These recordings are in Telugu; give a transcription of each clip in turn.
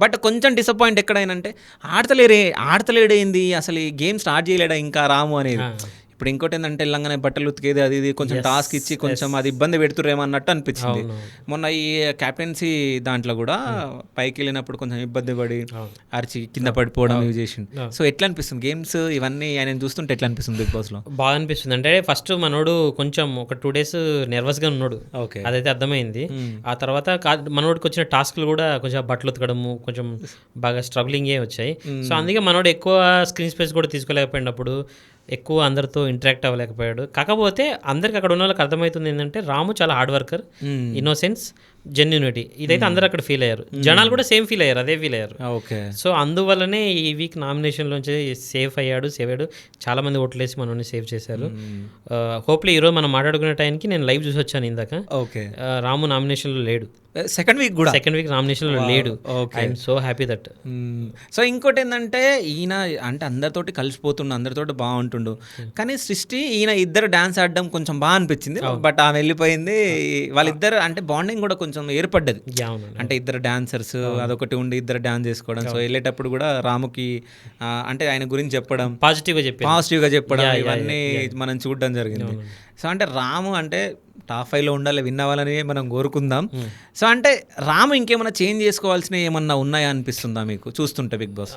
బట్ కొంచెం డిసప్పాయింట్ ఎక్కడైనంటే ఆడతలేడేంది అసలు ఈ గేమ్ స్టార్ట్ చేయలేడా ఇంకా రాము అనేది. ఇప్పుడు ఇంకోటి ఏంటంటే వెళ్ళంగానే బట్టలు ఉతికేది అది ఇది కొంచెం టాస్క్ ఇచ్చి కొంచెం అది ఇబ్బంది పెడుతురేమో అన్నట్టు అనిపించింది. మొన్న ఈ క్యాప్టెన్సీ దాంట్లో కూడా పైకి వెళ్ళినప్పుడు కొంచెం ఇబ్బంది పడి అరిచి కింద పడిపోవడం ఇవి చేసింది. సో ఎట్లా అనిపిస్తుంది గేమ్స్ ఇవన్నీ ఆయన చూస్తుంటే ఎట్లా అనిపిస్తుంది బిగ్ బాస్ లో? బాగా అనిపిస్తుంది. అంటే ఫస్ట్ మనోడు కొంచెం ఒక 2 days నర్వస్ గా ఉన్నాడు, అదైతే అర్థమైంది. ఆ తర్వాత మనోడికి వచ్చిన టాస్క్లు కూడా కొంచెం బట్టలు ఉతకడము కొంచెం బాగా స్ట్రగ్లింగే వచ్చాయి. సో అందుకే మనోడు ఎక్కువ స్క్రీన్ స్పేస్ కూడా తీసుకోలేకపోయినప్పుడు ఎక్కువ అందరితో ఇంటరాక్ట్ అవ్వలేకపోయాడు. కాకపోతే అందరికి అక్కడ ఉన్న వాళ్ళకి అర్థమవుతుంది ఏంటంటే రాము చాలా హార్డ్ వర్కర్, ఇన్నోసెన్స్, జెన్యూనిటీ, ఇదైతే అందరూ అక్కడ ఫీల్ అయ్యారు. జనాలు కూడా సేమ్ ఫీల్ అయ్యారు, అదే ఫీల్ అయ్యారు. సో అందువల్లనే ఈ వీక్ నామినేషన్లోంచి సేఫ్ అయ్యాడు. చాలా మంది ఓట్లేసి మనల్ని సేవ్ చేశారు. హోప్లీ ఈరోజు మనం మాట్లాడుకునే టైంకి నేను లైవ్ చూసి వచ్చాను ఇందాక. రాము నామినేషన్లో లేడు, సెకండ్ వీక్ నామినేషన్లో లేడు. I'm so happy that. So ఇంకోటి ఏంటంటే ఈయన అంటే అందరితోటి కలిసిపోతుండు, అందరితోటి బాగుంటుండు. కానీ సృష్టి ఈయన ఇద్దరు డాన్స్ ఆడడం కొంచెం బాగా అనిపించింది. బట్ ఆమె వెళ్ళిపోయింది. వాళ్ళిద్దరు అంటే బాండింగ్ కూడా కొంచెం ఏర్పడ్డది. అంటే ఇద్దరు డాన్సర్స్ అదొకటి ఉండి ఇద్దరు డాన్స్ చేసుకోవడం. సో వెళ్ళేటప్పుడు కూడా రాముకి అంటే ఆయన గురించి చెప్పడం, పాజిటివ్ గా చెప్పడం, ఇవన్నీ మనం చూడడం జరిగింది. సో అంటే రాము అంటే టాప్ 5లో ఉండాలి, విన్ అవ్వాలని మనం కోరుకుందాం. సో అంటే రాము ఇంకేమైనా చేంజ్ చేసుకోవాల్సినవి ఏమన్నా ఉన్నాయా అనిపిస్తుందా మీకు చూస్తుంటే బిగ్ బాస్?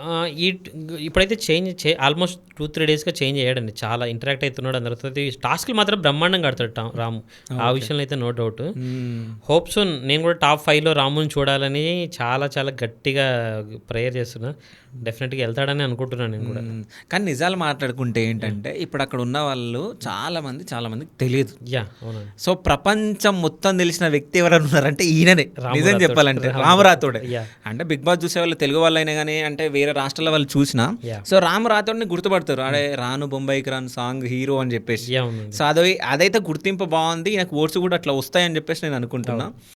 ఇప్పుడైతే ఆల్మోస్ట్ 2-3 daysగా చేంజ్ అయ్యాడండి. చాలా ఇంటరాక్ట్ అవుతున్నాడు అందరితో. టాస్క్లు మాత్రం బ్రహ్మాండంగా ఆడతాడు రాము, ఆ విషయంలో అయితే నో డౌట్. హోప్ సూన్ నేను కూడా టాప్ 5లో రాముని చూడాలని చాలా చాలా గట్టిగా ప్రేయర్ చేస్తున్నా. డెఫినెట్గా వెళ్తాడని అనుకుంటున్నాను నేను కూడా. కానీ నిజాలు మాట్లాడుకుంటే ఏంటంటే ఇప్పుడు అక్కడ ఉన్న వాళ్ళు చాలా మందికి తెలియదు. సో ప్రపంచం మొత్తం తెలిసిన వ్యక్తి ఎవరైనా ఉన్నారంటే ఈయననే, నిజం చెప్పాలంటే రాము రాథోడే. అంటే బిగ్ బాస్ చూసే వాళ్ళు తెలుగు వాళ్ళైనా కానీ అంటే వేరే రాష్ట్రాల వాళ్ళు చూసినా సో రాము రాథోడ్ని గుర్తుపడతారు. అడే రాను బొంబాయికి రాను సాంగ్ హీరో అని చెప్పేసి. సో అదైతే గుర్తింపు బాగుంది. నాకు ఓట్స్ కూడా అట్లా వస్తాయని చెప్పేసి నేను అనుకుంటున్నా.